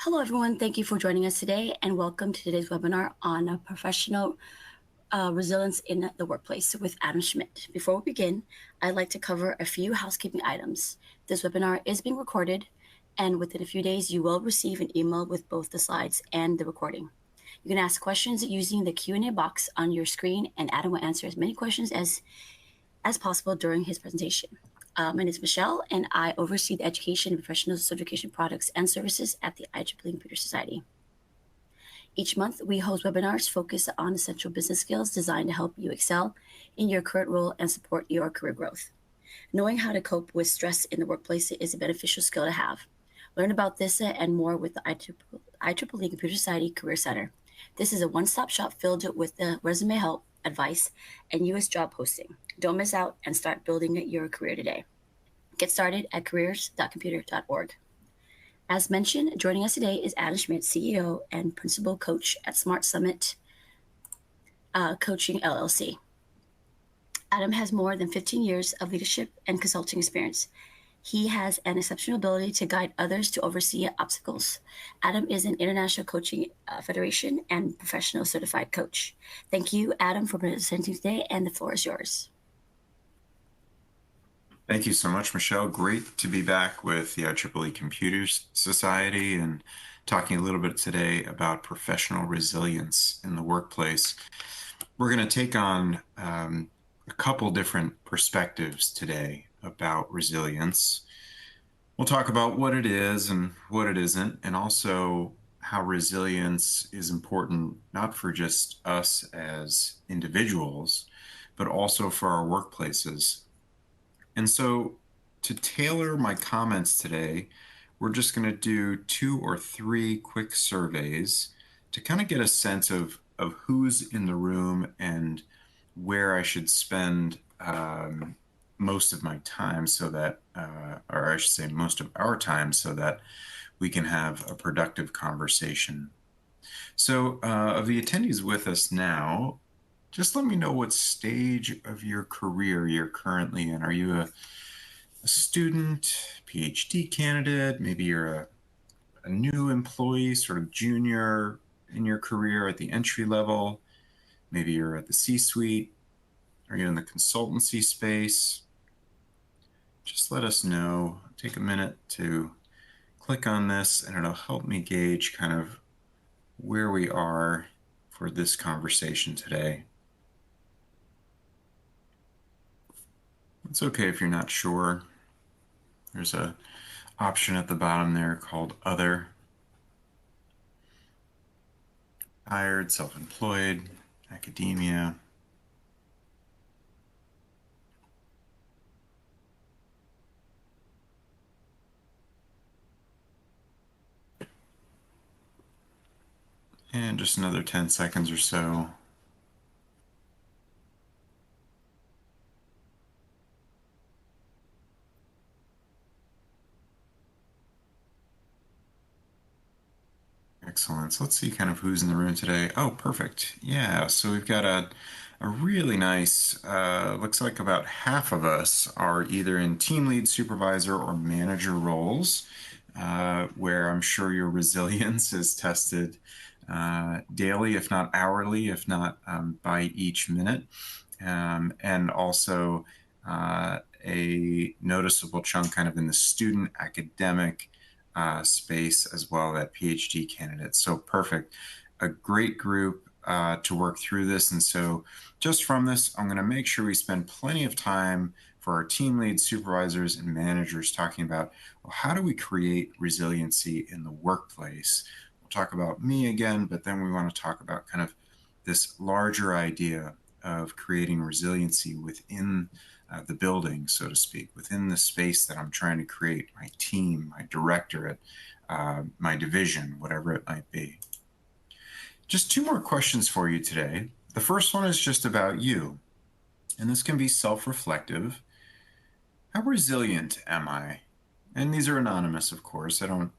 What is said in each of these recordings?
Hello, everyone. Thank you for joining us today, and welcome to today's webinar on professional resilience in the workplace with Adam Schmidt. Before we begin, I'd like to cover a few housekeeping items. This webinar is being recorded, and within a few days, you will receive an email with both the slides and the recording. You can ask questions using the Q&A box on your screen, and Adam will answer as many questions as possible during his presentation. My name is Michelle, and I oversee the education and professional certification products and services at the IEEE Computer Society. Each month, we host webinars focused on essential business skills designed to help you excel in your current role and support your career growth. Knowing how to cope with stress in the workplace is a beneficial skill to have. Learn about this and more with the IEEE Computer Society Career Center. This is a one-stop shop filled with resume help, advice, and U.S. job posting. Don't miss out and start building your career today. Get started at careers.computer.org. As mentioned, joining us today is Adam Schmidt, CEO and Principal Coach at Smart Summit Coaching LLC. Adam has more than 15 years of leadership and consulting experience. He has an exceptional ability to guide others to oversee obstacles. Adam is an International Coaching Federation and professional certified coach. Thank you, Adam, for presenting today, and the floor is yours. Thank you so much, Michelle. Great to be back with the IEEE Computer Society and talking a little bit today about professional resilience in the workplace. We're going to take on a couple different perspectives today about resilience. We'll talk about what it is and what it isn't, and also how resilience is important, not for just us as individuals, but also for our workplaces. And so to tailor my comments today, we're just going to do 2 or 3 quick surveys to kind of get a sense of who's in the room and where I should spend most of my time so that, or I should say most of our time so that we can have a productive conversation. So of the attendees with us now, just let me know what stage of your career you're currently in. Are you a student, PhD candidate? Maybe you're a new employee, sort of junior in your career at the entry level. Maybe you're at the C-suite. Are you in the consultancy space? Just let us know. Take a minute to click on this, and it'll help me gauge kind of where we are for this conversation today. It's okay if you're not sure. There's an option at the bottom there called Other. Hired, self-employed, academia. And just another 10 seconds or so. Excellent. So let's see kind of who's in the room today. Oh, perfect. Yeah, so we've got a really nice, looks like about half of us are either in team lead, supervisor, or manager roles, where I'm sure your resilience is tested daily, if not hourly, if not by each minute. And also a noticeable chunk kind of in the student academic space as well, that PhD candidates. So perfect. A great group to work through this. And so just from this, I'm going to make sure we spend plenty of time for our team leads, supervisors, and managers talking about, well, how do we create resiliency in the workplace? We'll talk about me again, but then we want to talk about kind of this larger idea of creating resiliency within the building, so to speak, within the space that I'm trying to create, my team, my directorate, my division, whatever it might be. Just 2 more questions for you today. The first one is just about you, and this can be self-reflective. How resilient am I? And these are anonymous, of course. I don't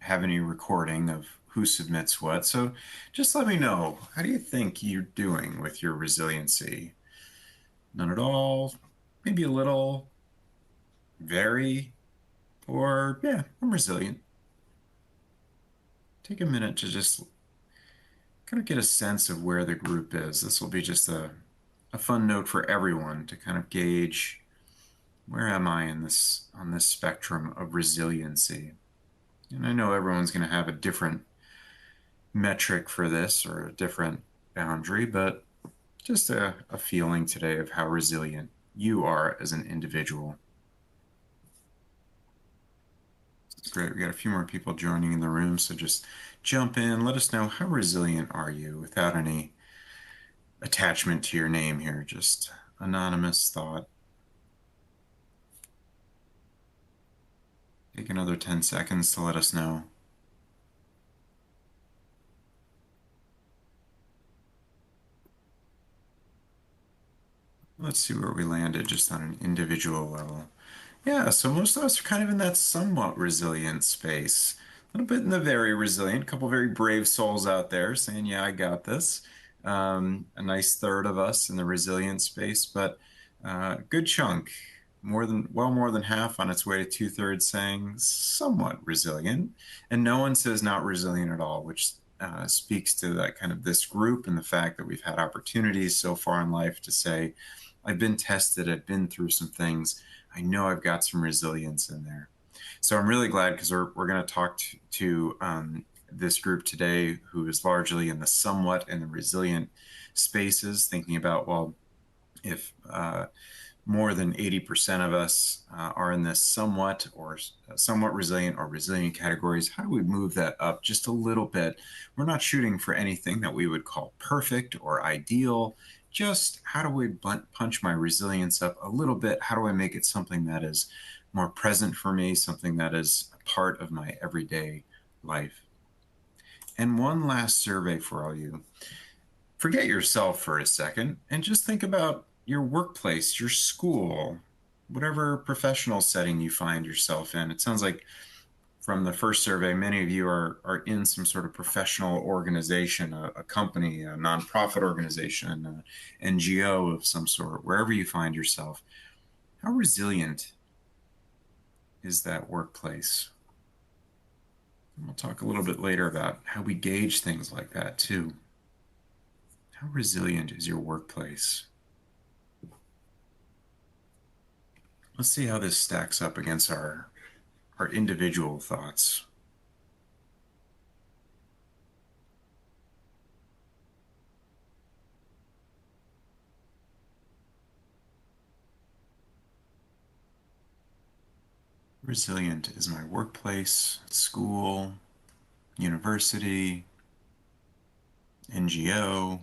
have any recording of who submits what. So just let me know, how do you think you're doing with your resiliency? None at all, maybe a little, very, or yeah, I'm resilient. take a minute to just kind of get a sense of where the group is. This will be just a fun note for everyone to kind of gauge where am I in this on this spectrum of resiliency. And I know everyone's going to have a different metric for this or a different boundary, but just a feeling today of how resilient you are as an individual. Great. We got a few more people joining in the room, so just jump in. Let us know, how resilient are you without any attachment to your name here, just anonymous thought. Take another 10 seconds to let us know. Let's see where we landed just on an individual level. Yeah, so most of us are kind of in that somewhat resilient space. A little bit in the very resilient, a couple very brave souls out there saying, yeah, I got this. A nice third of us in the resilient space, but good chunk, more than half on its way to two-thirds saying somewhat resilient. And no one says not resilient at all, which speaks to that kind of this group and the fact that we've had opportunities so far in life to say, I've been tested, I've been through some things. I know I've got some resilience in there. So I'm really glad because we're going to talk to this group today who is largely in the somewhat and the resilient spaces, thinking about, well, if more than 80% of us are in this somewhat or somewhat resilient or resilient categories, how do we move that up just a little bit? We're not shooting for anything that we would call perfect or ideal. Just how do we punch my resilience up a little bit? How do I make it something that is more present for me, something that is a part of my everyday life? And one last survey for all you. Forget yourself for a second and just think about your workplace, your school, whatever professional setting you find yourself in. It sounds like from the first survey, many of you are in some sort of professional organization, a company, a nonprofit organization, an NGO of some sort, wherever you find yourself. How resilient is that workplace? And we'll talk a little bit later about how we gauge things like that too. How resilient is your workplace? Let's see how this stacks up against our individual thoughts. Resilient is my workplace, school, university, NGO.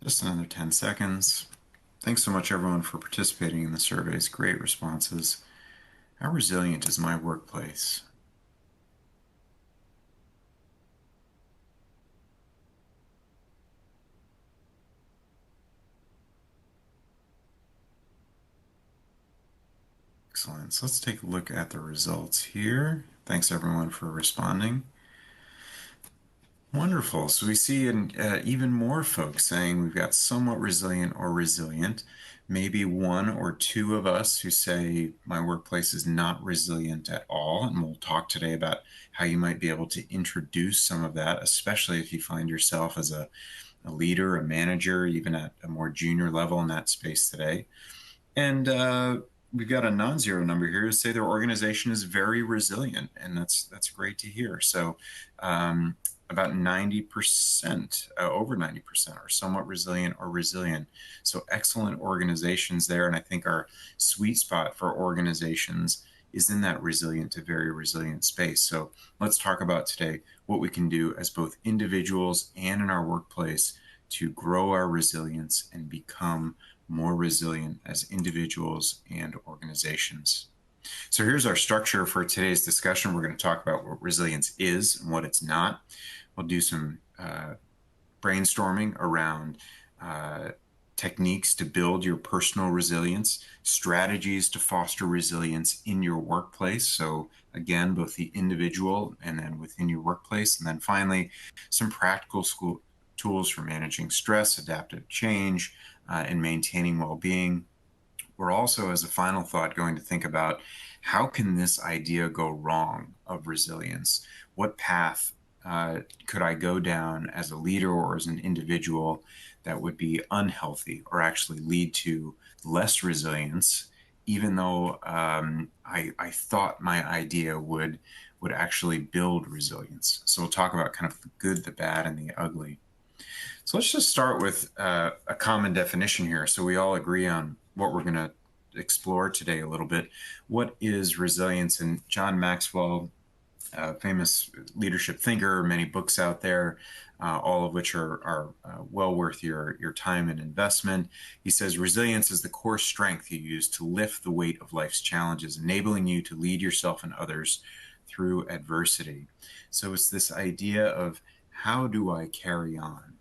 Just another 10 seconds. Thanks so much, everyone, for participating in the surveys. Great responses. How resilient is my workplace? Excellent. So let's take a look at the results here. Thanks, everyone, for responding. Wonderful. So we see even more folks saying we've got somewhat resilient or resilient. Maybe one or two of us who say my workplace is not resilient at all. And we'll talk today about how you might be able to introduce some of that, especially if you find yourself as a leader, a manager, even at a more junior level in that space today. And we've got a non-zero number here to say their organization is very resilient, and that's great to hear. So about 90%, over 90% are somewhat resilient or resilient. So excellent organizations there. And I think our sweet spot for organizations is in that resilient to very resilient space. So let's talk about today what we can do as both individuals and in our workplace to grow our resilience and become more resilient as individuals and organizations. So here's our structure for today's discussion. We're going to talk about what resilience is and what it's not. We'll do some brainstorming around techniques to build your personal resilience, strategies to foster resilience in your workplace. So again, both the individual and then within your workplace. And then finally, some practical school tools for managing stress, adaptive change, and maintaining well-being we're also, as a final thought, going to think about how can this idea go wrong of resilience? What path could I go down as a leader or as an individual that would be unhealthy or actually lead to less resilience, even though I thought my idea would actually build resilience. So we'll talk about kind of the good, the bad, and the ugly. So let's just start with a common definition here so we all agree on what we're going to explore today a little bit. What is resilience? And John Maxwell, famous leadership thinker, many books out there, all of which are well worth your time and investment. He says resilience is the core strength you use to lift the weight of life's challenges, enabling you to lead yourself and others through adversity. So it's this idea of how do I carry on?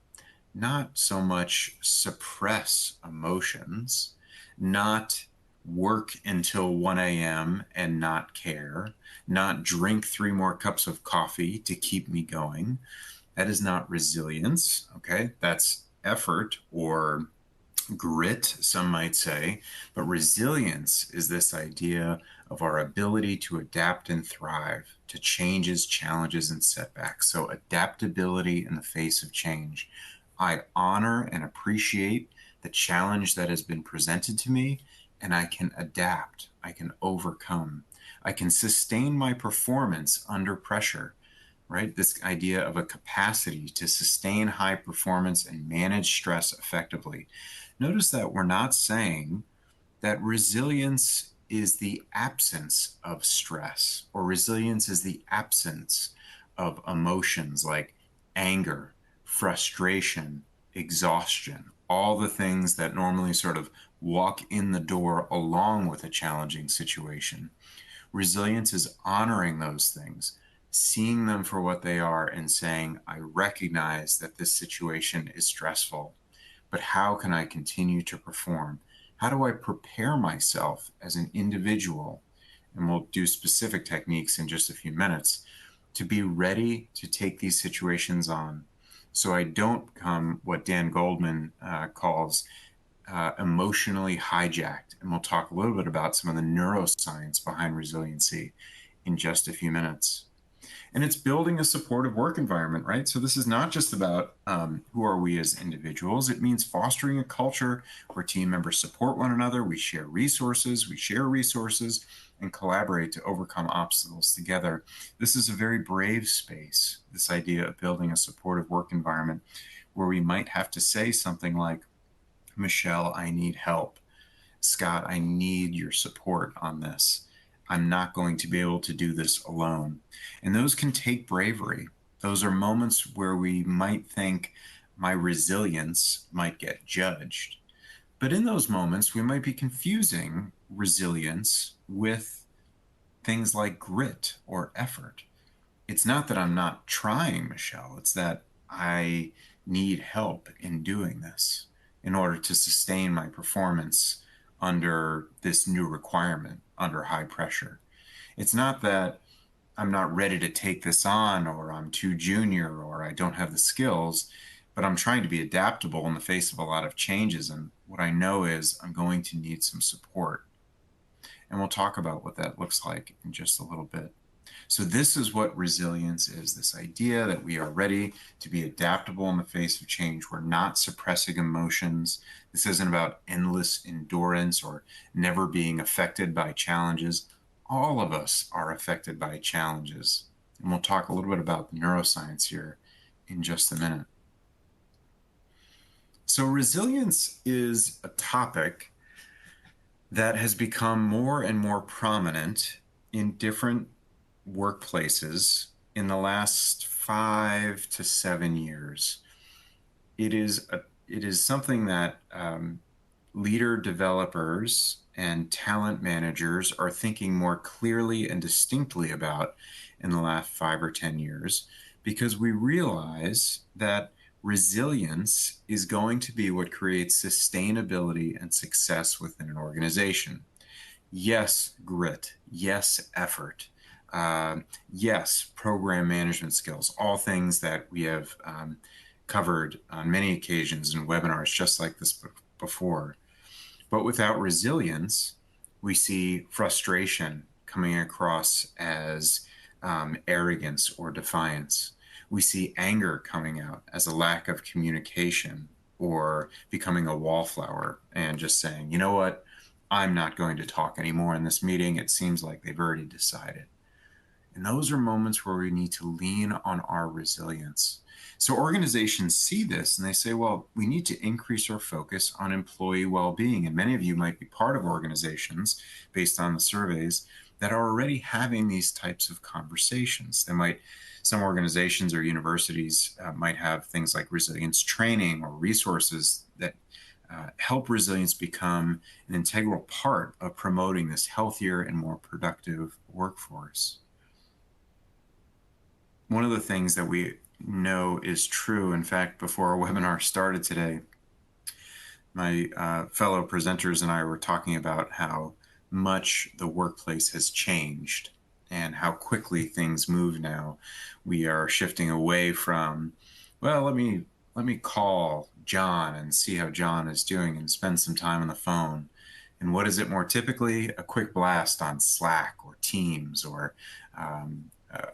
Not so much suppress emotions, not work until 1 a.m. and not care, not drink 3 more cups of coffee to keep me going. That is not resilience, okay? That's effort or grit, some might say. But resilience is this idea of our ability to adapt and thrive to changes, challenges, and setbacks. So, adaptability in the face of change. I honor and appreciate the challenge that has been presented to me, and I can adapt, I can overcome, I can sustain my performance under pressure, right? This idea of a capacity to sustain high performance and manage stress effectively. Notice that we're not saying that resilience is the absence of stress or resilience is the absence of emotions like anger, frustration, exhaustion, all the things that normally sort of walk in the door along with a challenging situation. Resilience is honoring those things, seeing them for what they are, and saying, I recognize that this situation is stressful, but how can I continue to perform? How do I prepare myself as an individual? And we'll do specific techniques in just a few minutes to be ready to take these situations on. So I don't become what Dan Goldman calls emotionally hijacked. And we'll talk a little bit about some of the neuroscience behind resiliency in just a few minutes. And it's building a supportive work environment, right? So this is not just about who are we as individuals. It means fostering a culture where team members support one another, we share resources, and collaborate to overcome obstacles together. This is a very brave space, this idea of building a supportive work environment where we might have to say something like, Michelle, I need help. Scott, I need your support on this. I'm not going to be able to do this alone. And those can take bravery. Those are moments where we might think my resilience might get judged. But in those moments, we might be confusing resilience with things like grit or effort. It's not that I'm not trying, Michelle. It's that I need help in doing this in order to sustain my performance under this new requirement, under high pressure. It's not that I'm not ready to take this on or I'm too junior or I don't have the skills, but I'm trying to be adaptable in the face of a lot of changes. And what I know is I'm going to need some support. And we'll talk about what that looks like in just a little bit. So this is what resilience is, this idea that we are ready to be adaptable in the face of change. We're not suppressing emotions. This isn't about endless endurance or never being affected by challenges. All of us are affected by challenges. And we'll talk a little bit about the neuroscience here in just a minute. So resilience is a topic that has become more and more prominent in different workplaces in the last 5 to 7 years. It is something that leader developers and talent managers are thinking more clearly and distinctly about in the last 5 or 10 years, because we realize that resilience is going to be what creates sustainability and success within an organization. Yes, grit. Yes, effort. Yes, program management skills, all things that we have covered on many occasions in webinars just like this before. But without resilience, we see frustration coming across as arrogance or defiance. We see anger coming out as a lack of communication or becoming a wallflower and just saying, you know what, I'm not going to talk anymore in this meeting. It seems like they've already decided. And those are moments where we need to lean on our resilience. So organizations see this and they say, well, we need to increase our focus on employee well-being. And many of you might be part of organizations based on the surveys that are already having these types of conversations. Some organizations or universities might have things like resilience training or resources that help resilience become an integral part of promoting this healthier and more productive workforce. One of the things that we know is true, in fact, before our webinar started today, my fellow presenters and I were talking about how much the workplace has changed and how quickly things move now. We are shifting away from, well, let me call John and see how John is doing and spend some time on the phone. And what is it more typically? A quick blast on Slack or Teams or a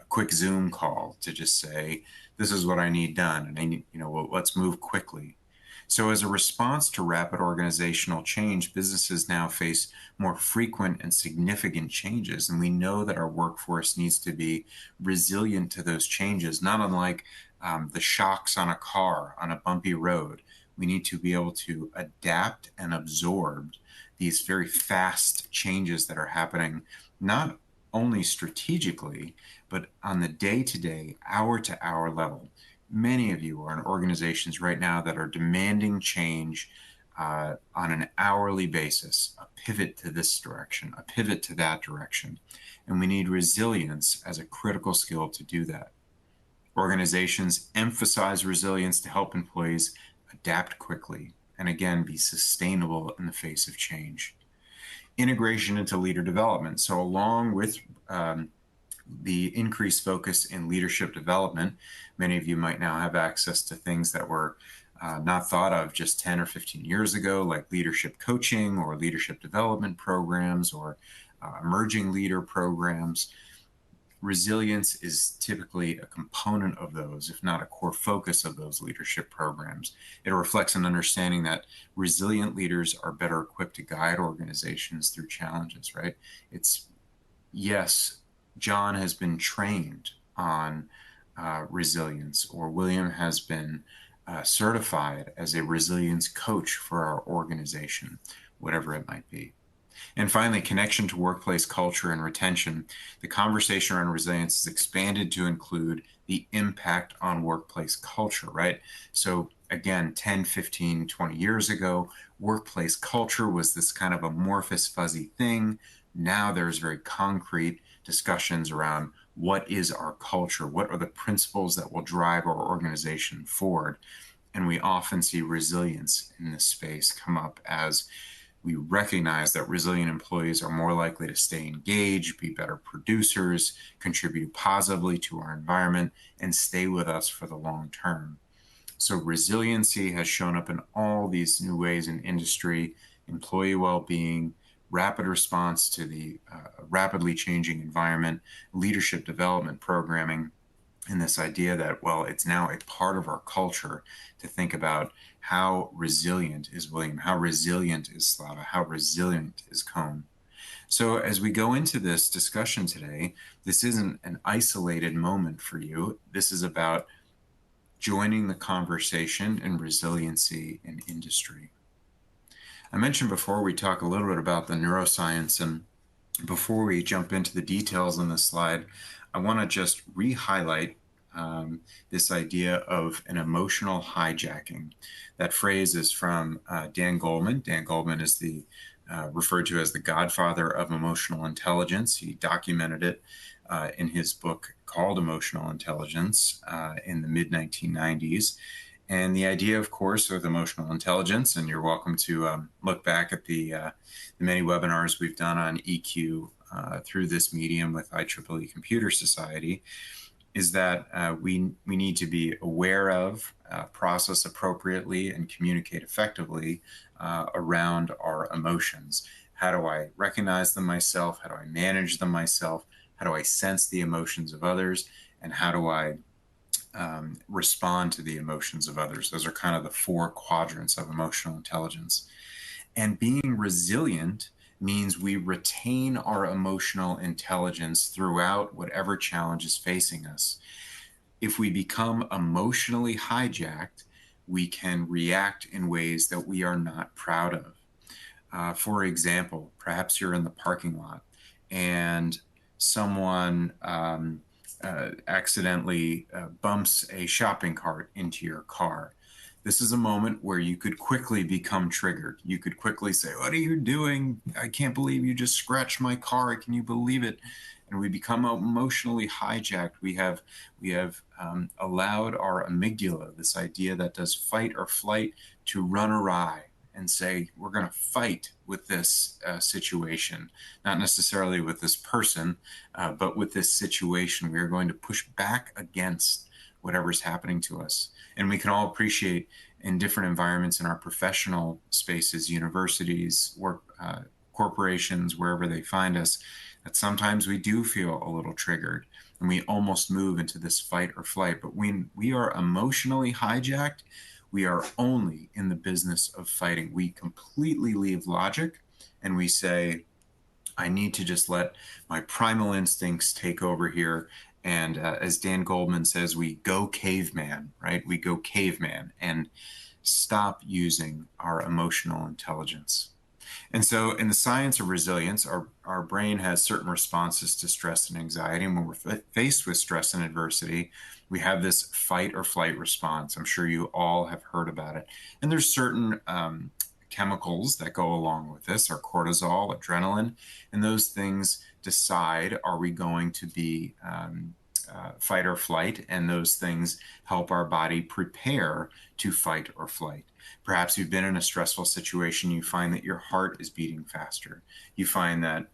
quick Zoom call to just say, this is what I need done. And I need, well, let's move quickly. So as a response to rapid organizational change, businesses now face more frequent and significant changes. And we know that our workforce needs to be resilient to those changes, not unlike the shocks on a car on a bumpy road. We need to be able to adapt and absorb these very fast changes that are happening, not only strategically, but on the day-to-day, hour-to-hour level. Many of you are in organizations right now that are demanding change on an hourly basis, a pivot to this direction, a pivot to that direction. And we need resilience as a critical skill to do that. Organizations emphasize resilience to help employees adapt quickly and again, be sustainable in the face of change. Integration into leader development. So along with the increased focus in leadership development, many of you might now have access to things that were not thought of just 10 or 15 years ago, like leadership coaching or leadership development programs or emerging leader programs. Resilience is typically a component of those, if not a core focus of those leadership programs. It reflects an understanding that resilient leaders are better equipped to guide organizations through challenges, right? Yes, John has been trained on resilience, or William has been certified as a resilience coach for our organization, whatever it might be. And finally, connection to workplace culture and retention. The conversation around resilience is expanded to include the impact on workplace culture, right? So again, 10, 15, 20 years ago, workplace culture was this kind of amorphous, fuzzy thing. Now there's very concrete discussions around what is our culture? What are the principles that will drive our organization forward? And we often see resilience in this space come up as we recognize that resilient employees are more likely to stay engaged, be better producers, contribute positively to our environment, and stay with us for the long term. So resiliency has shown up in all these new ways in industry, employee well-being, rapid response to the rapidly changing environment, leadership development programming, and this idea that, well, it's now a part of our culture to think about how resilient is William, how resilient is Slava, how resilient is Cone. So as we go into this discussion today, this isn't an isolated moment for you. This is about joining the conversation in resiliency in industry. I mentioned before we talk a little bit about the neuroscience, and before we jump into the details on this slide, I want to just re-highlight this idea of an emotional hijacking. That phrase is from Dan Goleman. Dan Goleman is referred to as the godfather of emotional intelligence. He documented it in his book called Emotional Intelligence in the mid-1990s. And the idea, of course, with emotional intelligence, and you're welcome to look back at the many webinars we've done on EQ through this medium with IEEE Computer Society, is that we need to be aware of, process appropriately, and communicate effectively around our emotions. How do I recognize them myself? How do I manage them myself? How do I sense the emotions of others? And how do I respond to the emotions of others? Those are kind of the four quadrants of emotional intelligence. And being resilient means we retain our emotional intelligence throughout whatever challenge is facing us. If we become emotionally hijacked, we can react in ways that we are not proud of. For example, perhaps you're in the parking lot and someone accidentally bumps a shopping cart into your car. This is a moment where you could quickly become triggered. You could quickly say, "What are you doing? I can't believe you just scratched my car. Can you believe it?" And we become emotionally hijacked. We have allowed our amygdala, this idea that does fight or flight, to run awry and say, we're going to fight with this situation, not necessarily with this person, but with this situation. We are going to push back against whatever's happening to us. And we can all appreciate in different environments in our professional spaces, universities, work, corporations, wherever they find us, that sometimes we do feel a little triggered and we almost move into this fight or flight. But when we are emotionally hijacked, we are only in the business of fighting. We completely leave logic and we say, I need to just let my primal instincts take over here. And as Dan Goldman says, we go caveman, right? We go caveman and stop using our emotional intelligence. And so, in the science of resilience, our brain has certain responses to stress and anxiety. And when we're faced with stress and adversity, we have this fight or flight response. I'm sure you all have heard about it. And there's certain chemicals that go along with this, our cortisol, adrenaline, and those things decide, are we going to be fight or flight? And those things help our body prepare to fight or flight. Perhaps you've been in a stressful situation, you find that your heart is beating faster. You find that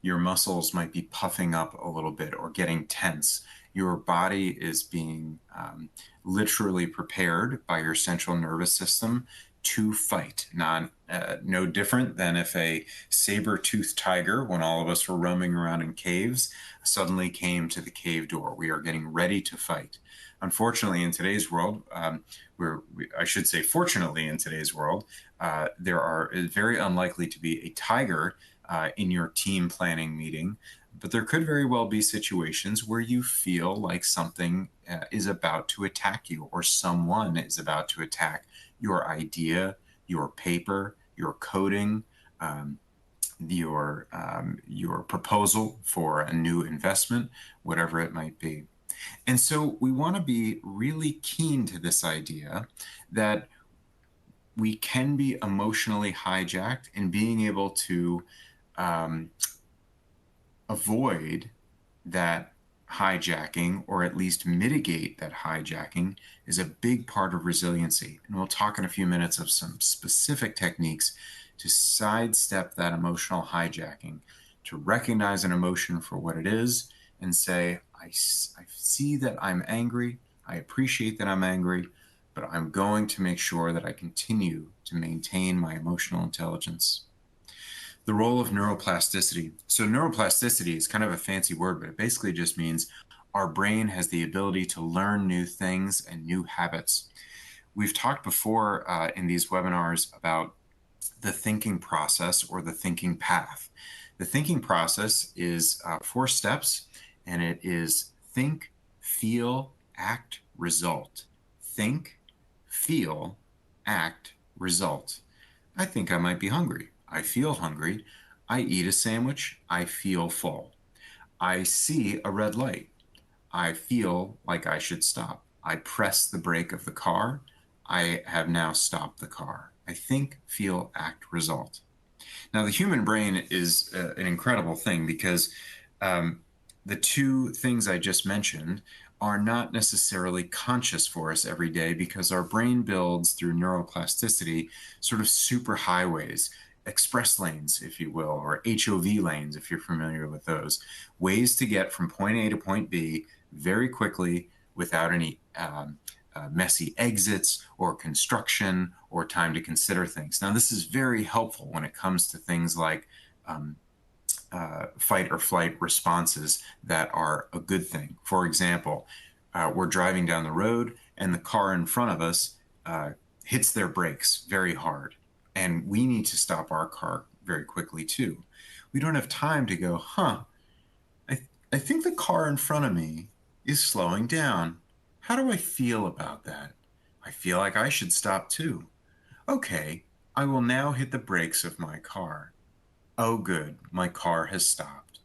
your muscles might be puffing up a little bit or getting tense. Your body is being literally prepared by your central nervous system to fight. No different than if a saber-toothed tiger, when all of us were roaming around in caves, suddenly came to the cave door. We are getting ready to fight. Unfortunately, in today's world, I should say fortunately in today's world, it's very unlikely to be a tiger in your team planning meeting, but there could very well be situations where you feel like something is about to attack you, or someone is about to attack your idea, your paper, your coding, your proposal for a new investment, whatever it might be. And so we want to be really keen to this idea that we can be emotionally hijacked, and being able to avoid that hijacking, or at least mitigate that hijacking, is a big part of resiliency. And we'll talk in a few minutes of some specific techniques to sidestep that emotional hijacking, to recognize an emotion for what it is and say, I see that I'm angry. I appreciate that I'm angry, but I'm going to make sure that I continue to maintain my emotional intelligence. The role of neuroplasticity. So neuroplasticity is kind of a fancy word, but it basically just means our brain has the ability to learn new things and new habits. We've talked before in these webinars about the thinking process, or the thinking path. The thinking process is 4 steps, and it is think, feel, act, result. Think, feel, act, result. I think I might be hungry. I feel hungry. I eat a sandwich. I feel full. I see a red light. I feel like I should stop. I press the brake of the car. I have now stopped the car. I think, feel, act, result. Now, the human brain is an incredible thing, because the two things I just mentioned are not necessarily conscious for us every day, because our brain builds through neuroplasticity sort of super highways, express lanes, if you will, or HOV lanes, if you're familiar with those, ways to get from point A to point B very quickly without any messy exits or construction or time to consider things. Now, this is very helpful when it comes to things like um, fight or flight responses that are a good thing. For example, we're driving down the road and the car in front of us hits their brakes very hard. And we need to stop our car very quickly too. We don't have time to go, I think the car in front of me is slowing down. How do I feel about that? I feel like I should stop too. Okay, I will now hit the brakes of my car. Oh, good, my car has stopped.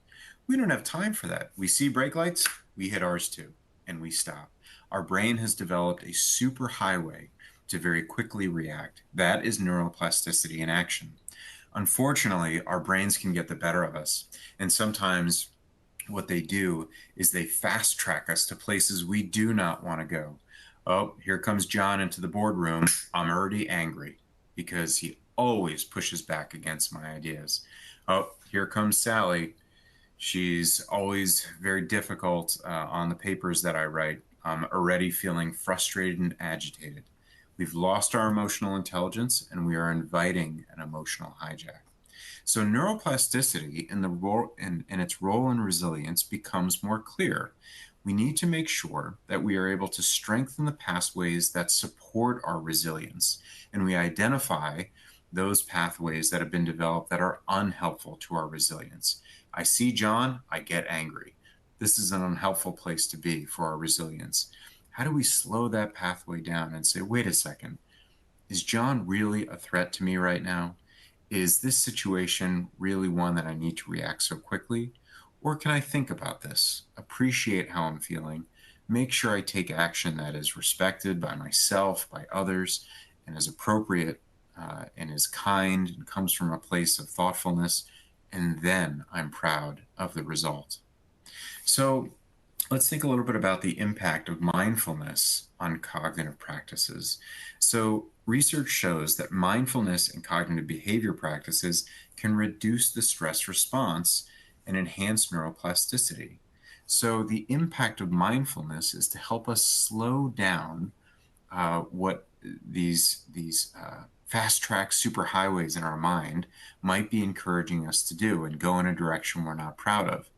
We don't have time for that. We see brake lights, we hit ours too, and we stop. Our brain has developed a superhighway to very quickly react. That is neuroplasticity in action. Unfortunately, our brains can get the better of us, and sometimes what they do is they fast track us to places we do not want to go. Oh, here comes John into the boardroom. I'm already angry because he always pushes back against my ideas. Oh, here comes Sally. She's always very difficult on the papers that I write. I'm already feeling frustrated and agitated. We've lost our emotional intelligence and we are inviting an emotional hijack. So neuroplasticity in its role in resilience becomes more clear. We need to make sure that we are able to strengthen the pathways that support our resilience, and we identify those pathways that have been developed that are unhelpful to our resilience. I see John, I get angry. This is an unhelpful place to be for our resilience. How do we slow that pathway down and say, wait a second, is John really a threat to me right now? Is this situation really one that I need to react so quickly? Or can I think about this, appreciate how I'm feeling, make sure I take action that is respected by myself, by others, and is appropriate and is kind and comes from a place of thoughtfulness, and then I'm proud of the result. So let's think a little bit about the impact of mindfulness on cognitive practices. So, research shows that mindfulness and cognitive behavior practices can reduce the stress response and enhance neuroplasticity. So, the impact of mindfulness is to help us slow down what these fast track superhighways in our mind might be encouraging us to do and go in a direction we're not proud of.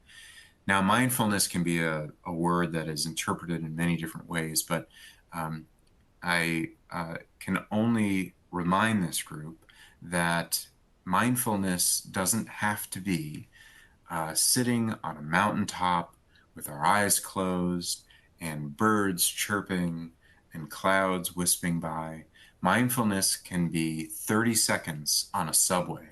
Now, mindfulness can be a word that is interpreted in many different ways, but um, I can only remind this group that mindfulness doesn't have to be sitting on a mountaintop with our eyes closed and birds chirping and clouds wisping by. Mindfulness can be 30 seconds on a subway.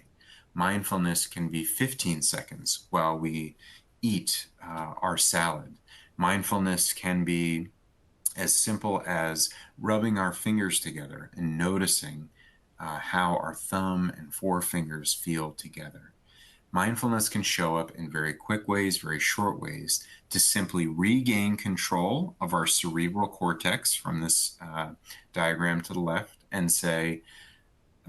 Mindfulness can be 15 seconds while we eat our salad. Mindfulness can be as simple as rubbing our fingers together and noticing how our thumb and forefingers feel together. Mindfulness can show up in very quick ways, very short ways, to simply regain control of our cerebral cortex from this diagram to the left and say,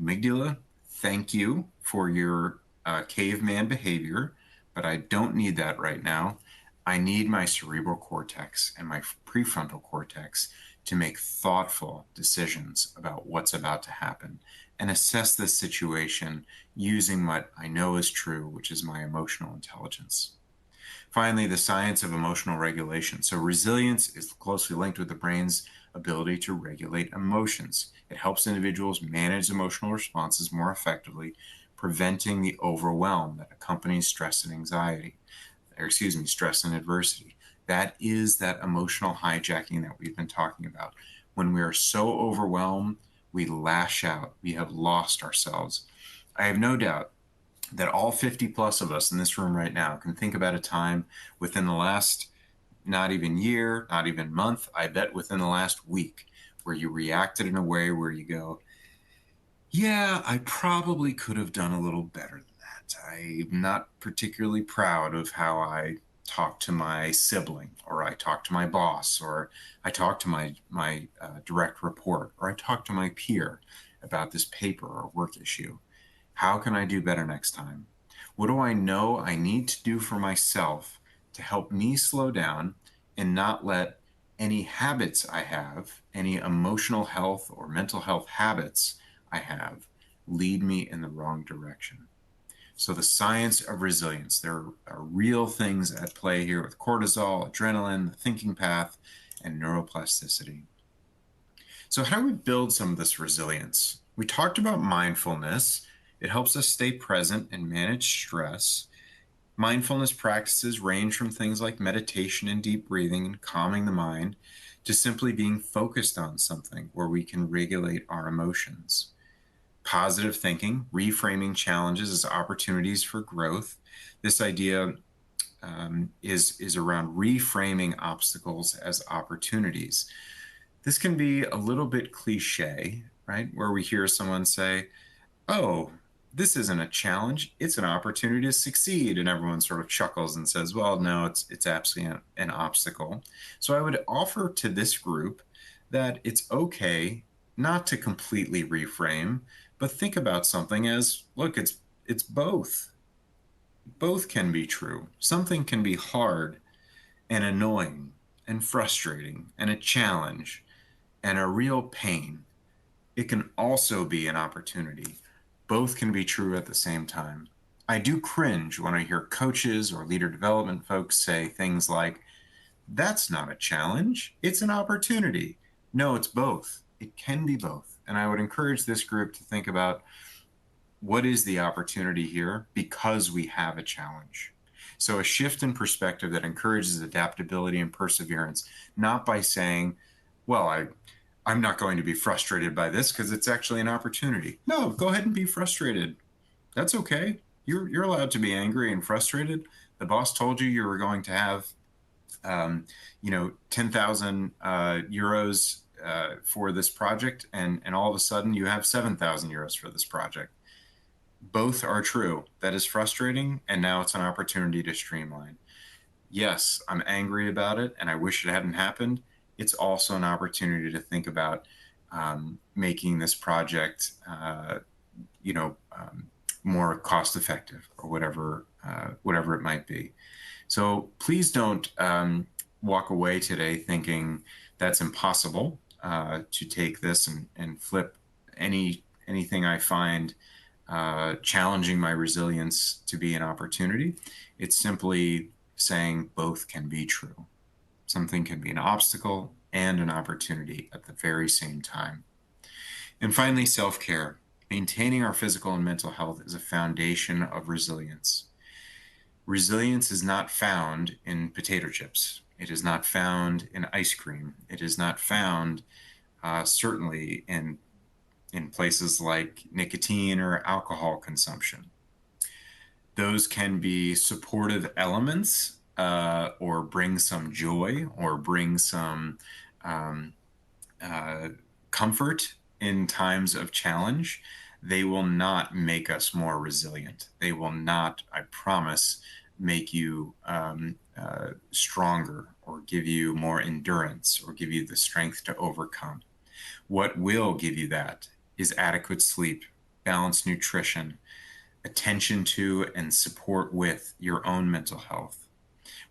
amygdala, thank you for your caveman behavior, but I don't need that right now. I need my cerebral cortex and my prefrontal cortex to make thoughtful decisions about what's about to happen and assess this situation using what I know is true, which is my emotional intelligence. Finally, the science of emotional regulation. So, resilience is closely linked with the brain's ability to regulate emotions. It helps individuals manage emotional responses more effectively, preventing the overwhelm that accompanies stress and anxiety, or excuse me, stress and adversity. That is that emotional hijacking that we've been talking about. When we are so overwhelmed, we lash out. We have lost ourselves. I have no doubt that all 50 plus of us in this room right now can think about a time within the last not even year, not even month, I bet within the last week, where you reacted in a way where you go, yeah, I probably could have done a little better than that. I'm not particularly proud of how I talked to my sibling, or I talked to my boss, or I talked to my direct report, or I talked to my peer about this paper or work issue. How can I do better next time? What do I know I need to do for myself to help me slow down and not let any habits I have, any emotional health or mental health habits I have, lead me in the wrong direction. So, the science of resilience, there are real things at play here with cortisol, adrenaline, the thinking path, and neuroplasticity. So, how do we build some of this resilience? We talked about mindfulness. It helps us stay present and manage stress. Mindfulness practices range from things like meditation and deep breathing and calming the mind to simply being focused on something where we can regulate our emotions. Positive thinking, reframing challenges as opportunities for growth. This idea is around reframing obstacles as opportunities. This can be a little bit cliche, right? Where we hear someone say, "Oh, this isn't a challenge, it's an opportunity to succeed." And everyone sort of chuckles and says, "Well, no, it's absolutely an obstacle." So I would offer to this group that it's okay not to completely reframe, but think about something as, look, it's both. Both can be true. Something can be hard and annoying and frustrating and a challenge and a real pain. It can also be an opportunity. Both can be true at the same time. I do cringe when I hear coaches or leader development folks say things like, "That's not a challenge, it's an opportunity." No, it's both. It can be both. And I would encourage this group to think about, what is the opportunity here because we have a challenge? So, a shift in perspective that encourages adaptability and perseverance, not by saying, "Well, I'm not going to be frustrated by this because it's actually an opportunity." No, go ahead and be frustrated. That's okay. You're allowed to be angry and frustrated. The boss told you were going to have, 10,000 euros for this project, and all of a sudden you have 7,000 euros for this project. Both are true. That is frustrating, and now it's an opportunity to streamline. Yes, I'm angry about it, and I wish it hadn't happened. It's also an opportunity to think about making this project, more cost effective, or whatever it might be. So please don't walk away today thinking that's impossible to take this and flip anything I find challenging my resilience to be an opportunity. It's simply saying both can be true. Something can be an obstacle and an opportunity at the very same time. And finally, self-care. Maintaining our physical and mental health is a foundation of resilience. Resilience is not found in potato chips. It is not found in ice cream. It is not found certainly in places like nicotine or alcohol consumption. Those can be supportive elements, or bring some joy, or bring some um, uh, comfort in times of challenge. They will not make us more resilient. They will not, I promise, make you stronger, or give you more endurance, or give you the strength to overcome. What will give you that is adequate sleep, balanced nutrition, attention to and support with your own mental health.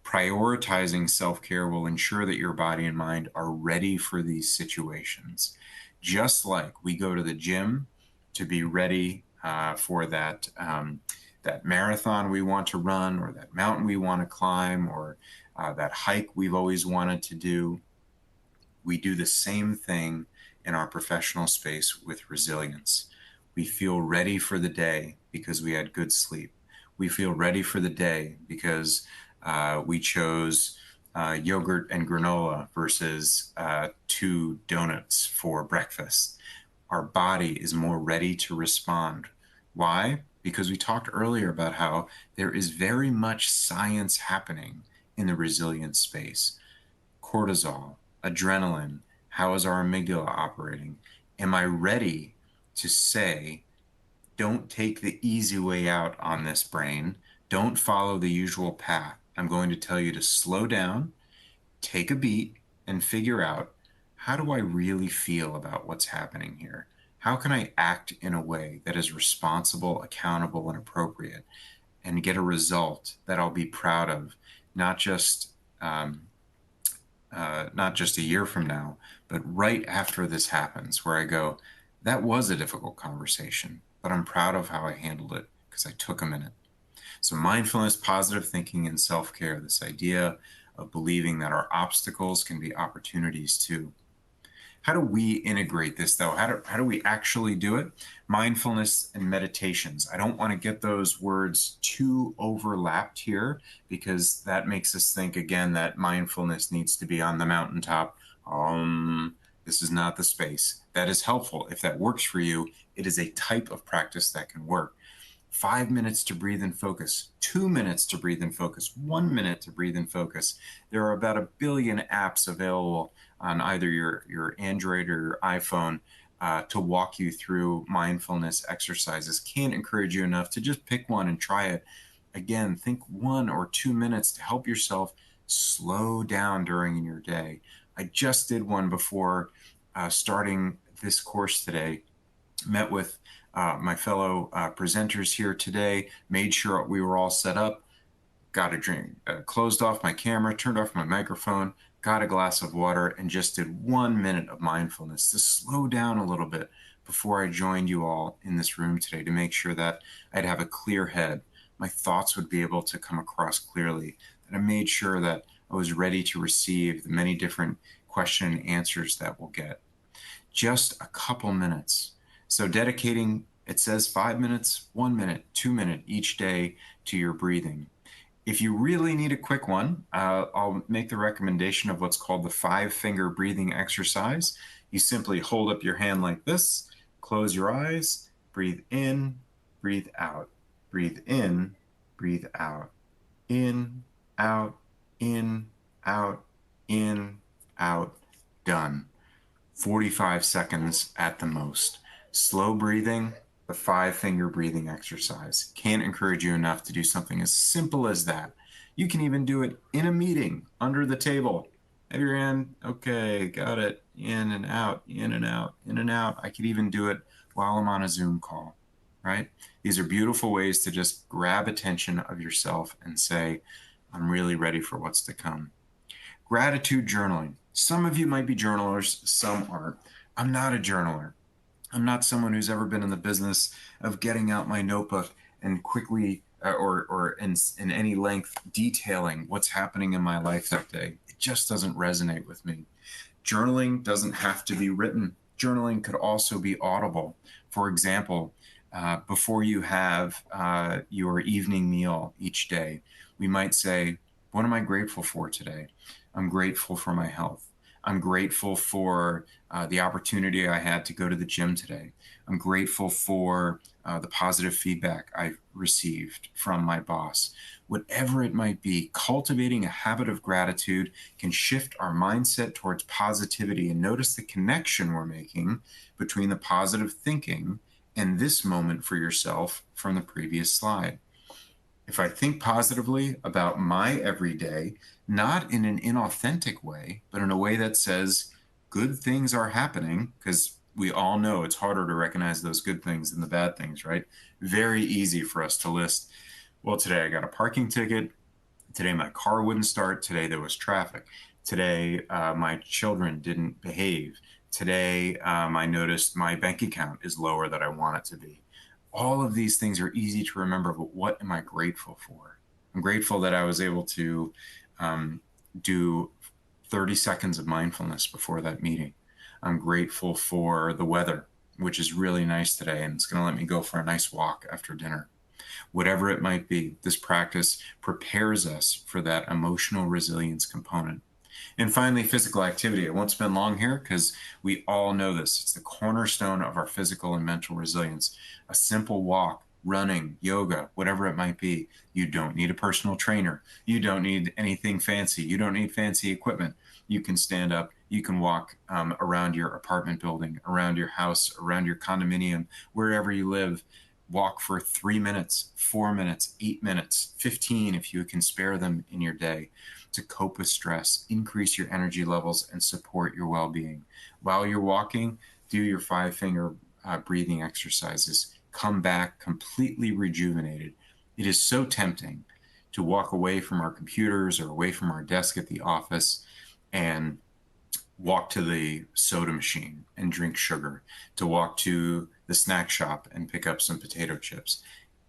Prioritizing self care will ensure that your body and mind are ready for these situations. Just like we go to the gym to be ready for that marathon we want to run, or that mountain we want to climb, or that hike we've always wanted to do, we do the same thing in our professional space with resilience. We feel ready for the day because we had good sleep. We feel ready for the day because we chose yogurt and granola versus 2 donuts for breakfast. Our body is more ready to respond. Why? Because we talked earlier about how there is very much science happening in the resilience space. Cortisol, adrenaline, how is our amygdala operating? Am I ready to say, don't take the easy way out on this, brain? Don't follow the usual path. I'm going to tell you to slow down, take a beat, and figure out, how do I really feel about what's happening here? How can I act in a way that is responsible, accountable, and appropriate, and get a result that I'll be proud of, not just not just a year from now, but right after this happens, where I go, that was a difficult conversation, but I'm proud of how I handled it because I took a minute. So, mindfulness, positive thinking, and self care, this idea of believing that our obstacles can be opportunities too. How do we integrate this though? How do we actually do it? Mindfulness and meditations. I don't want to get those words too overlapped here because that makes us think again that mindfulness needs to be on the mountaintop. This is not the space. That is helpful. If that works for you, it is a type of practice that can work. 5 minutes to breathe and focus, 2 minutes to breathe and focus, 1 minute to breathe and focus. There are about 1 billion apps available on either your Android or your iPhone to walk you through mindfulness exercises. Can't encourage you enough to just pick one and try it. Again, think 1 or 2 minutes to help yourself slow down during your day. I just did one before starting this course today. Met with my fellow presenters here today, made sure we were all set up, got a drink, closed off my camera, turned off my microphone, got a glass of water, and just did 1 minute of mindfulness to slow down a little bit before I joined you all in this room today to make sure that I'd have a clear head. My thoughts would be able to come across clearly, that I made sure that I was ready to receive the many different question and answers that we'll get. Just a couple minutes. So dedicating, it says 5 minutes, 1 minute, 2 minute each day to your breathing. If you really need a quick one, I'll make the recommendation of what's called the 5-finger breathing exercise. You simply hold up your hand like this, close your eyes, breathe in, breathe out, breathe in, breathe out, in, out, in, out, in, out, done. 45 seconds at the most. Slow breathing, the 5-finger breathing exercise. Can't encourage you enough to do something as simple as that. You can even do it in a meeting, under the table. Have your hand, okay, got it, in and out, in and out, in and out. I could even do it while I'm on a Zoom call, right? These are beautiful ways to just grab attention of yourself and say, I'm really ready for what's to come. Gratitude journaling. Some of you might be journalers, some aren't. I'm not a journaler. I'm not someone who's ever been in the business of getting out my notebook and quickly or in any length detailing what's happening in my life that day. It just doesn't resonate with me. Journaling doesn't have to be written. Journaling could also be audible. For example, before you have your evening meal each day, we might say, what am I grateful for today? I'm grateful for my health. I'm grateful for the opportunity I had to go to the gym today. I'm grateful for the positive feedback I received from my boss. Whatever it might be, cultivating a habit of gratitude can shift our mindset towards positivity, and notice the connection we're making between the positive thinking and this moment for yourself from the previous slide. If I think positively about my everyday, not in an inauthentic way, but in a way that says good things are happening, because we all know it's harder to recognize those good things than the bad things, right? Very easy for us to list, well, today I got a parking ticket. Today my car wouldn't start. Today there was traffic. Today my children didn't behave. Today I noticed my bank account is lower than I want it to be. All of these things are easy to remember, but what am I grateful for? I'm grateful that I was able to do 30 seconds of mindfulness before that meeting. I'm grateful for the weather, which is really nice today, and it's going to let me go for a nice walk after dinner. Whatever it might be, this practice prepares us for that emotional resilience component. And finally, physical activity. I won't spend long here because we all know this. It's the cornerstone of our physical and mental resilience. A simple walk, running, yoga, whatever it might be. You don't need a personal trainer. You don't need anything fancy. You don't need fancy equipment. You can stand up. You can walk around your apartment building, around your house, around your condominium, wherever you live. Walk for 3 minutes, 4 minutes, 8 minutes, 15 if you can spare them in your day, to cope with stress, increase your energy levels, and support your well-being. While you're walking, do your 5-finger breathing exercises. Come back completely rejuvenated. It is so tempting to walk away from our computers or away from our desk at the office and walk to the soda machine and drink sugar, to walk to the snack shop and pick up some potato chips.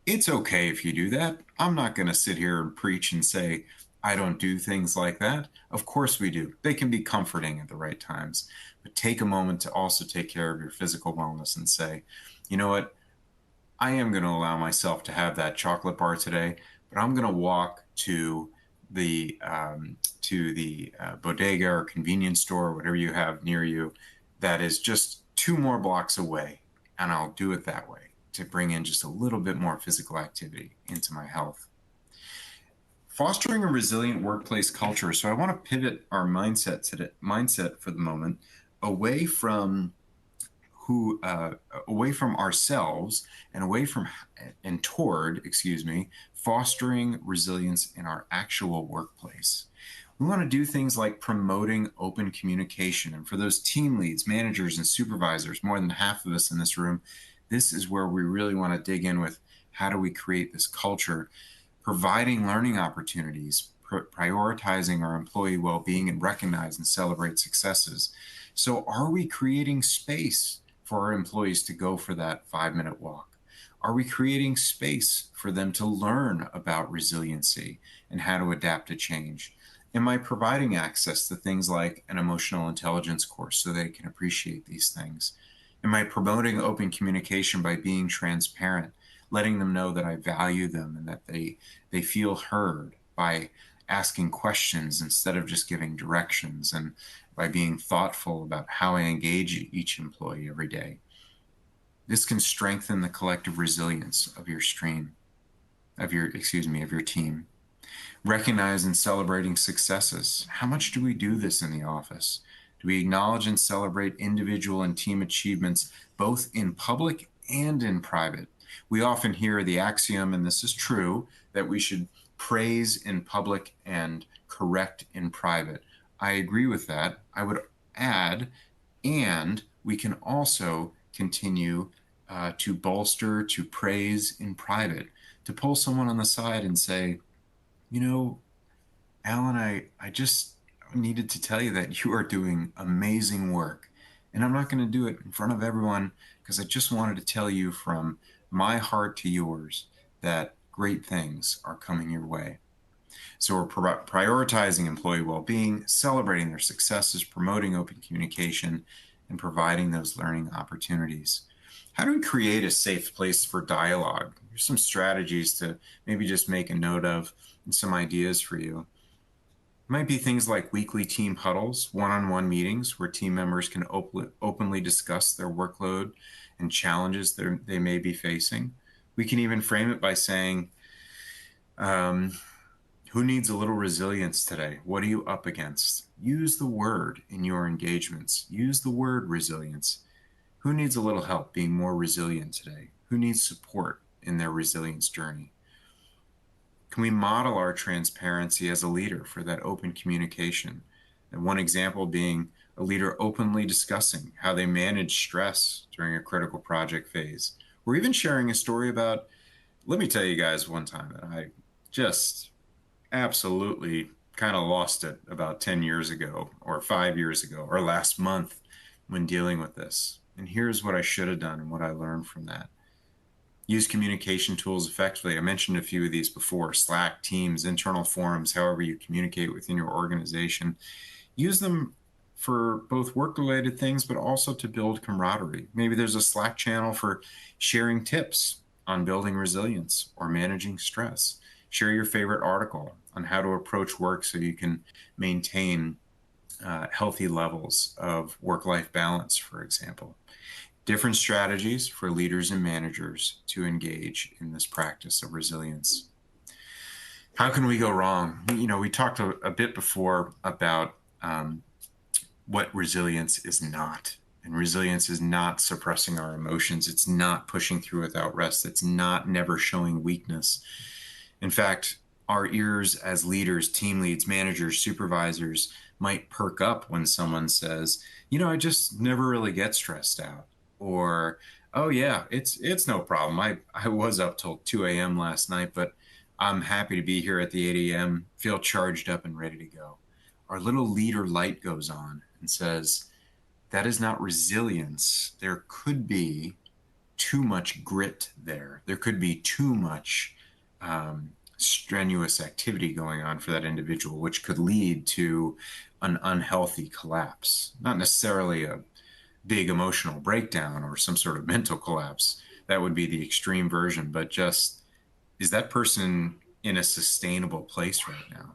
It's okay if you do that. I'm not going to sit here and preach and say, I don't do things like that. Of course we do. They can be comforting at the right times. But take a moment to also take care of your physical wellness and say, you know what? I am going to allow myself to have that chocolate bar today, but I'm going to walk to the bodega or convenience store, whatever you have near you, that is just 2 more blocks away, and I'll do it that way to bring in just a little bit more physical activity into my health. Fostering a resilient workplace culture. So I want to pivot our mindset for the moment away from who away from ourselves and away from and toward, excuse me, fostering resilience in our actual workplace. We want to do things like promoting open communication. And for those team leads, managers, and supervisors, more than half of us in this room, this is where we really want to dig in with how do we create this culture, providing learning opportunities, prioritizing our employee well-being, and recognize and celebrate successes. So are we creating space for our employees to go for that 5-minute walk? Are we creating space for them to learn about resiliency and how to adapt to change? Am I providing access to things like an emotional intelligence course so they can appreciate these things? Am I promoting open communication by being transparent, letting them know that I value them and that they feel heard, by asking questions instead of just giving directions, and by being thoughtful about how I engage each employee every day? This can strengthen the collective resilience of your team. Recognize and celebrating successes. How much do we do this in the office? Do we acknowledge and celebrate individual and team achievements both in public and in private? We often hear the axiom, and this is true, that we should praise in public and correct in private. I agree with that. I would add, and we can also continue to bolster, to praise in private, to pull someone on the side and say, you know, Alan, I just needed to tell you that you are doing amazing work. And I'm not going to do it in front of everyone because I just wanted to tell you from my heart to yours that great things are coming your way. So we're prioritizing employee well-being, celebrating their successes, promoting open communication, and providing those learning opportunities. How do we create a safe place for dialogue? Here's some strategies to maybe just make a note of and some ideas for you. It might be things like weekly team huddles, one-on-one meetings where team members can openly discuss their workload and challenges that they may be facing. We can even frame it by saying, who needs a little resilience today? What are you up against? Use the word in your engagements. Use the word resilience. Who needs a little help being more resilient today? Who needs support in their resilience journey? Can we model our transparency as a leader for that open communication? And one example being a leader openly discussing how they manage stress during a critical project phase, or even sharing a story about, let me tell you guys one time that I just absolutely kind of lost it about 10 years ago or 5 years ago or last month when dealing with this. And here's what I should have done and what I learned from that. Use communication tools effectively. I mentioned a few of these before: Slack, Teams, internal forums, however you communicate within your organization. Use them for both work-related things, but also to build camaraderie. Maybe there's a Slack channel for sharing tips on building resilience or managing stress. Share your favorite article on how to approach work so you can maintain healthy levels of work-life balance, for example. Different strategies for leaders and managers to engage in this practice of resilience. How can we go wrong? We talked a bit before about what resilience is not. And resilience is not suppressing our emotions. It's not pushing through without rest. It's not never showing weakness. In fact, our ears as leaders, team leads, managers, supervisors might perk up when someone says, I just never really get stressed out. Or, oh yeah, it's no problem. I was up till 2 a.m. last night, but I'm happy to be here at the 8 a.m., feel charged up and ready to go. our little leader light goes on and says, that is not resilience. There could be too much grit there. There could be too much strenuous activity going on for that individual, which could lead to an unhealthy collapse. Not necessarily a big emotional breakdown or some sort of mental collapse. That would be the extreme version, but just is that person in a sustainable place right now?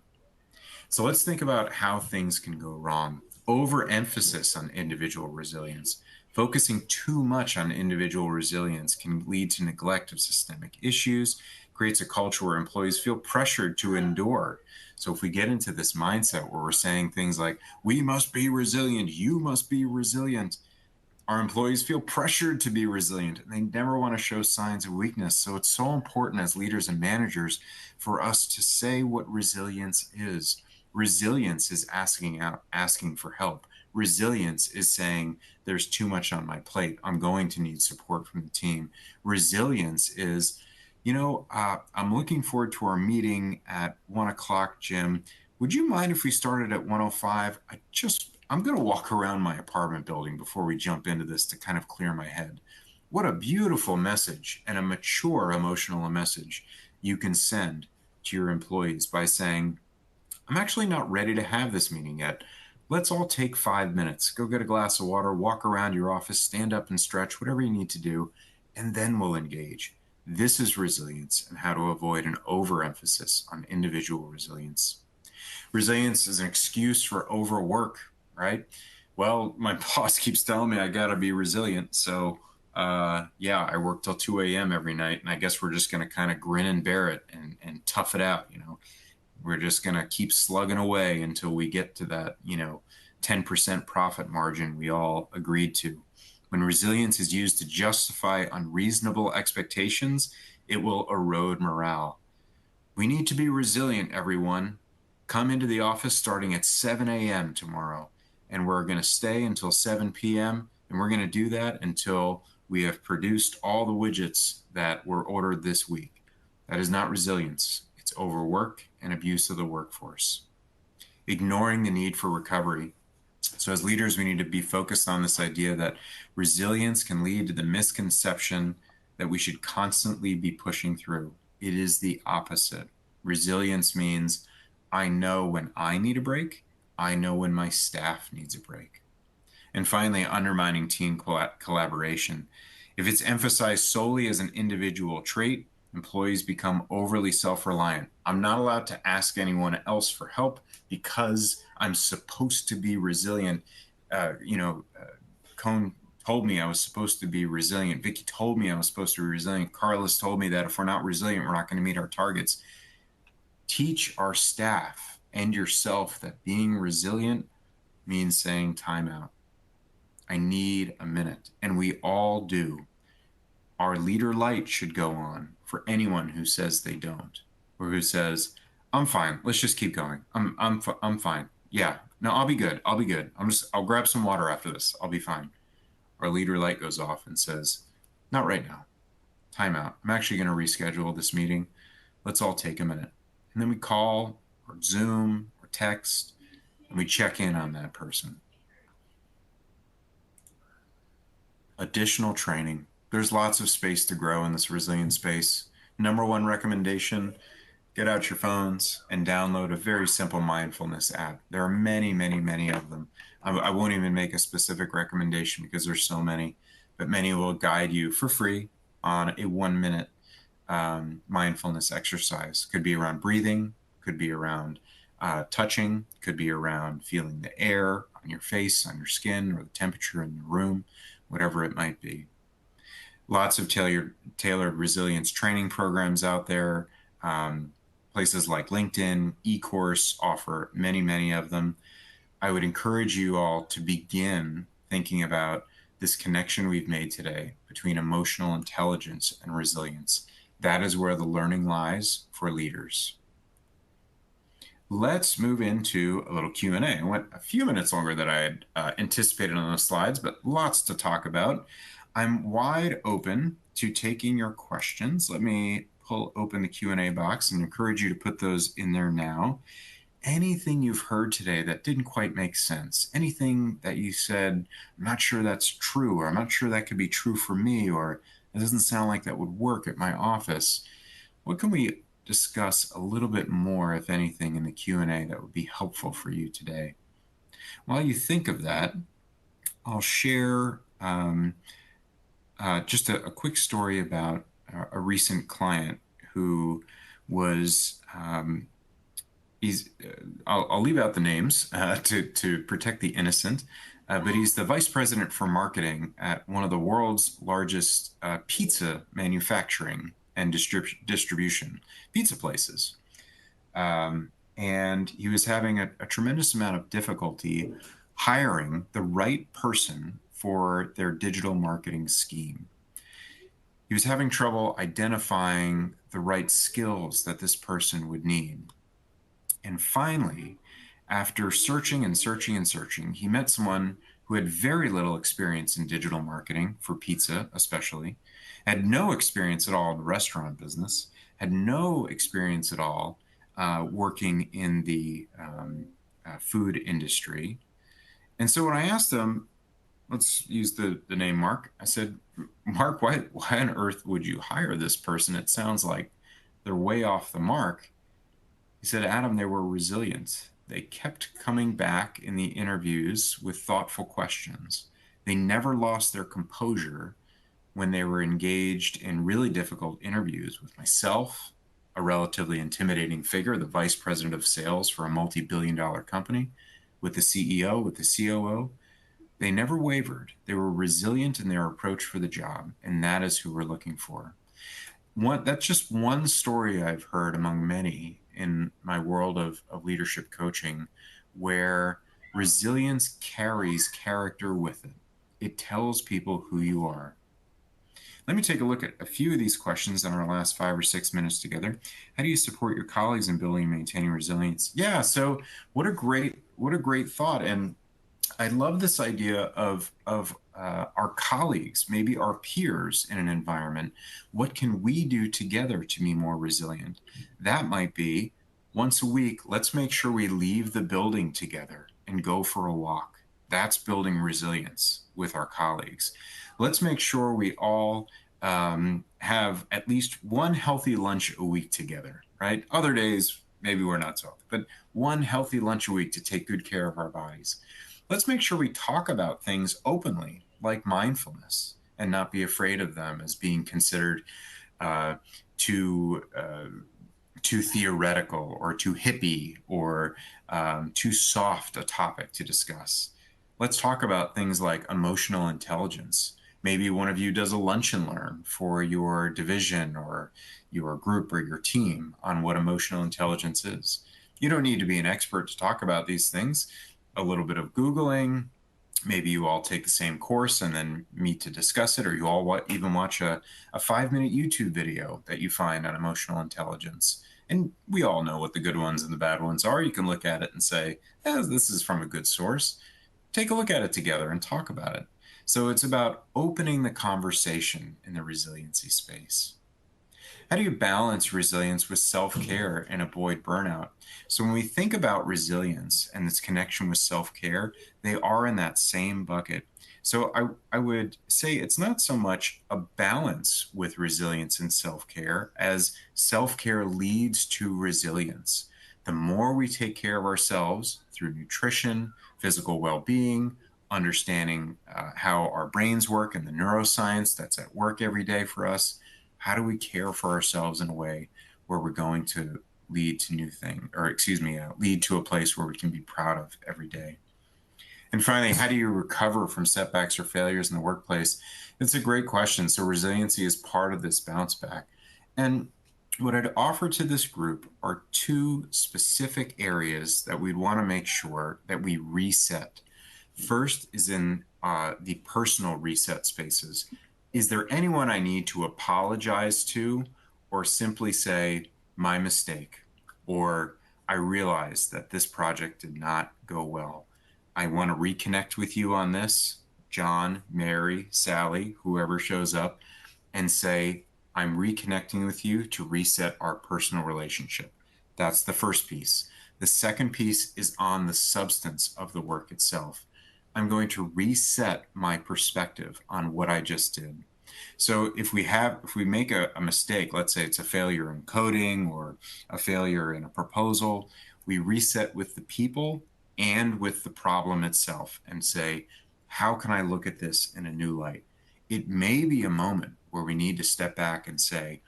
So let's think about how things can go wrong. Overemphasis on individual resilience. Focusing too much on individual resilience can lead to neglect of systemic issues, creates a culture where employees feel pressured to endure. So if we get into this mindset where we're saying things like, we must be resilient, you must be resilient, our employees feel pressured to be resilient and they never want to show signs of weakness. So it's so important as leaders and managers for us to say what resilience is. Resilience is asking for help. Resilience is saying there's too much on my plate. I'm going to need support from the team. Resilience is, I'm looking forward to our meeting at 1 o'clock, Jim. Would you mind if we started at 1:05? I'm going to walk around my apartment building before we jump into this to kind of clear my head. What a beautiful message and a mature emotional message you can send to your employees by saying, I'm actually not ready to have this meeting yet. Let's all take 5 minutes, go get a glass of water, walk around your office, stand up and stretch, whatever you need to do, and then we'll engage. This is resilience and how to avoid an overemphasis on individual resilience. Resilience is an excuse for overwork, right? Well, my boss keeps telling me I got to be resilient. So, yeah, I work till 2 a.m. every night. And I guess we're just going to kind of grin and bear it and tough it out. We're just going to keep slugging away until we get to that, 10% profit margin we all agreed to. When resilience is used to justify unreasonable expectations, it will erode morale. We need to be resilient, everyone. Come into the office starting at 7 a.m. tomorrow, and we're going to stay until 7 p.m., and we're going to do that until we have produced all the widgets that were ordered this week. That is not resilience. It's overwork and abuse of the workforce. Ignoring the need for recovery. So as leaders, we need to be focused on this idea that resilience can lead to the misconception that we should constantly be pushing through. It is the opposite. Resilience means I know when I need a break. I know when my staff needs a break. And finally, undermining team collaboration. If it's emphasized solely as an individual trait, employees become overly self-reliant. I'm not allowed to ask anyone else for help because I'm supposed to be resilient. Cone told me I was supposed to be resilient. Vicky told me I was supposed to be resilient. Carlos told me that if we're not resilient, we're not going to meet our targets. Teach our staff and yourself that being resilient means saying time out. I need a minute. And we all do. Our leader light should go on for anyone who says they don't, or who says, I'm fine. Let's just keep going. I'm fine. Yeah, no, I'll be good. I'll be good. I'll grab some water after this. I'll be fine. Our leader light goes off and says, not right now. Time out. I'm actually going to reschedule this meeting. Let's all take a minute. And then we call or Zoom or text and we check in on that person. Additional training. There's lots of space to grow in this resilient space. Number one recommendation, get out your phones and download a very simple mindfulness app. There are many, many, many of them. I won't even make a specific recommendation because there's so many, but many will guide you for free on a 1 minute mindfulness exercise. Could be around breathing, could be around touching, could be around feeling the air on your face, on your skin, or the temperature in the room, whatever it might be. Lots of tailored resilience training programs out there. Places like LinkedIn, eCourse offer many, many of them. I would encourage you all to begin thinking about this connection we've made today between emotional intelligence and resilience. That is where the learning lies for leaders. Let's move into a little Q&A. I went a few minutes longer than I had anticipated on the slides, but lots to talk about. I'm wide open to taking your questions. Let me pull open the Q&A box and encourage you to put those in there now. anything you've heard today that didn't quite make sense, anything that you said, I'm not sure that's true, or I'm not sure that could be true for me, or it doesn't sound like that would work at my office. What can we discuss a little bit more, if anything, in the Q&A that would be helpful for you today? While you think of that, I'll share just a quick story about a recent client who was I'll leave out the names to protect the innocent, but he's the vice president for marketing at one of the world's largest pizza manufacturing and distribution pizza places. And he was having a tremendous amount of difficulty hiring the right person for their digital marketing scheme. He was having trouble identifying the right skills that this person would need. And finally, after searching and searching and searching, he met someone who had very little experience in digital marketing for pizza, especially, had no experience at all in the restaurant business, had no experience at all working in the food industry. And so when I asked him, let's use the name Mark, I said, Mark, why on earth would you hire this person? It sounds like they're way off the mark. He said, Adam, they were resilient. They kept coming back in the interviews with thoughtful questions. They never lost their composure when they were engaged in really difficult interviews with myself, a relatively intimidating figure, the vice president of sales for a multi-billion-dollar company, with the CEO, with the COO. They never wavered. They were resilient in their approach for the job, and that is who we're looking for. That's just one story I've heard among many in my world of leadership coaching, where resilience carries character with it. It tells people who you are. Let me take a look at a few of these questions in our last 5 or 6 minutes together. How do you support your colleagues in building and maintaining resilience? Yeah, so what a great thought. And I love this idea of our colleagues, maybe our peers in an environment. What can we do together to be more resilient? That might be once a week, let's make sure we leave the building together and go for a walk. That's building resilience with our colleagues. Let's make sure we all have at least one healthy lunch a week together, right? Other days, maybe we're not so healthy, but one healthy lunch a week to take good care of our bodies. Let's make sure we talk about things openly, like mindfulness, and not be afraid of them as being considered too theoretical or too hippie or too soft a topic to discuss. Let's talk about things like emotional intelligence. Maybe one of you does a lunch and learn for your division or your group or your team on what emotional intelligence is. You don't need to be an expert to talk about these things. A little bit of Googling, maybe you all take the same course and then meet to discuss it, or you all even watch a 5-minute YouTube video that you find on emotional intelligence. And we all know what the good ones and the bad ones are. You can look at it and say, this is from a good source. Take a look at it together and talk about it. So it's about opening the conversation in the resiliency space. How do you balance resilience with self-care and avoid burnout? So when we think about resilience and its connection with self-care, they are in that same bucket. So I would say it's not so much a balance with resilience and self-care as self-care leads to resilience. The more we take care of ourselves through nutrition, physical well-being, understanding how our brains work and the neuroscience that's at work every day for us, how do we care for ourselves in a way where we're going to lead to lead to a place where we can be proud of every day? And finally, how do you recover from setbacks or failures in the workplace? It's a great question. So resiliency is part of this bounce back. And what I'd offer to this group are 2 specific areas that we'd want to make sure that we reset. First is in the personal reset spaces. Is there anyone I need to apologize to or simply say, my mistake, or I realize that this project did not go well? I want to reconnect with you on this, John, Mary, Sally, whoever shows up, and say, I'm reconnecting with you to reset our personal relationship. That's the first piece. The second piece is on the substance of the work itself. I'm going to reset my perspective on what I just did. So if we make a mistake, let's say it's a failure in coding or a failure in a proposal, we reset with the people and with the problem itself and say, how can I look at this in a new light? It may be a moment where we need to step back and say,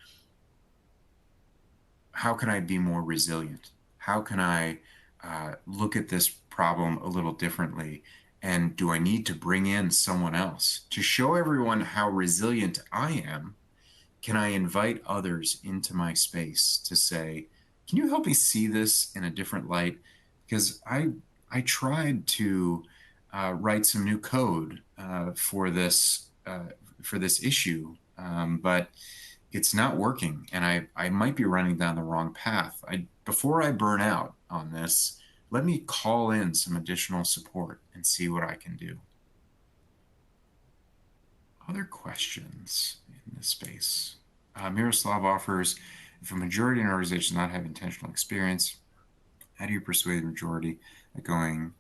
how can I be more resilient? How can I look at this problem a little differently? And do I need to bring in someone else to show everyone how resilient I am? Can I invite others into my space to say, can you help me see this in a different light? Because I tried to write some new code for this issue, but it's not working, and I might be running down the wrong path. Before I burn out on this, let me call in some additional support and see what I can do. Other questions in this space? Miroslav offers, if a majority in an organization does not have intentional experience, how do you persuade the majority that going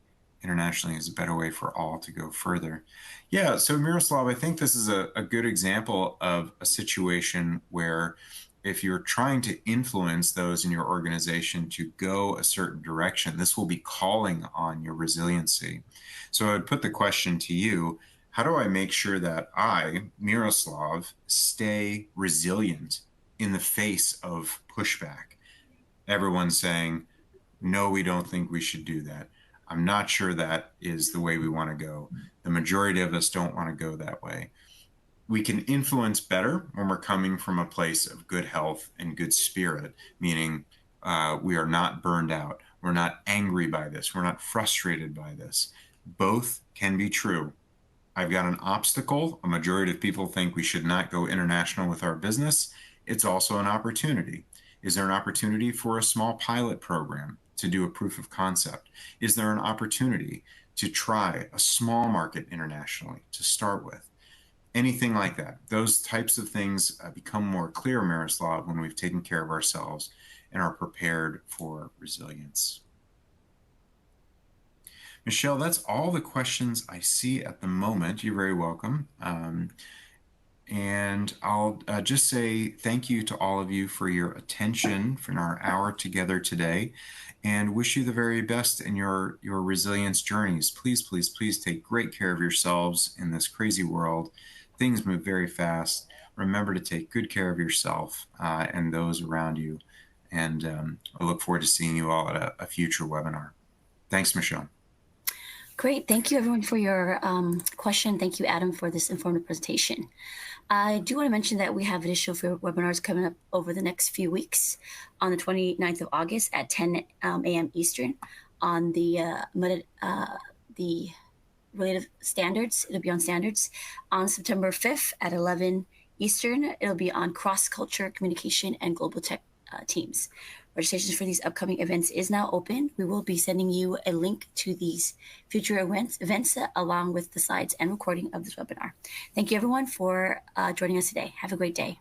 internationally is a better way for all to go further? Yeah, so Miroslav, I think this is a good example of a situation where if you're trying to influence those in your organization to go a certain direction, this will be calling on your resiliency. So I'd put the question to you, how do I make sure that I, Miroslav, stay resilient in the face of pushback? Everyone's saying, no, we don't think we should do that. I'm not sure that is the way we want to go. The majority of us don't want to go that way. We can influence better when we're coming from a place of good health and good spirit, meaning we are not burned out. We're not angry by this. We're not frustrated by this. Both can be true. I've got an obstacle. A majority of people think we should not go international with our business. It's also an opportunity. Is there an opportunity for a small pilot program to do a proof of concept? Is there an opportunity to try a small market internationally to start with? Anything like that. Those types of things become more clear, Miroslav, when we've taken care of ourselves and are prepared for resilience. Michelle, that's all the questions I see at the moment. You're very welcome. And I'll just say thank you to all of you for your attention for our hour together today, and wish you the very best in your resilience journeys. Please, please, please take great care of yourselves in this crazy world. Things move very fast. Remember to take good care of yourself and those around you. And I look forward to seeing you all at a future webinar. Thanks, Michelle. Great. Thank you, everyone, for your question. Thank you, Adam, for this informative presentation. I do want to mention that we have additional webinars coming up over the next few weeks on the 29th of August at 10 a.m. Eastern on the related standards. It'll be on standards. On September 5th at 11 Eastern, it'll be on cross-culture communication and global tech teams. Registrations for these upcoming events is now open. We will be sending you a link to these future events along with the slides and recording of this webinar. Thank you, everyone, for joining us today. Have a great day.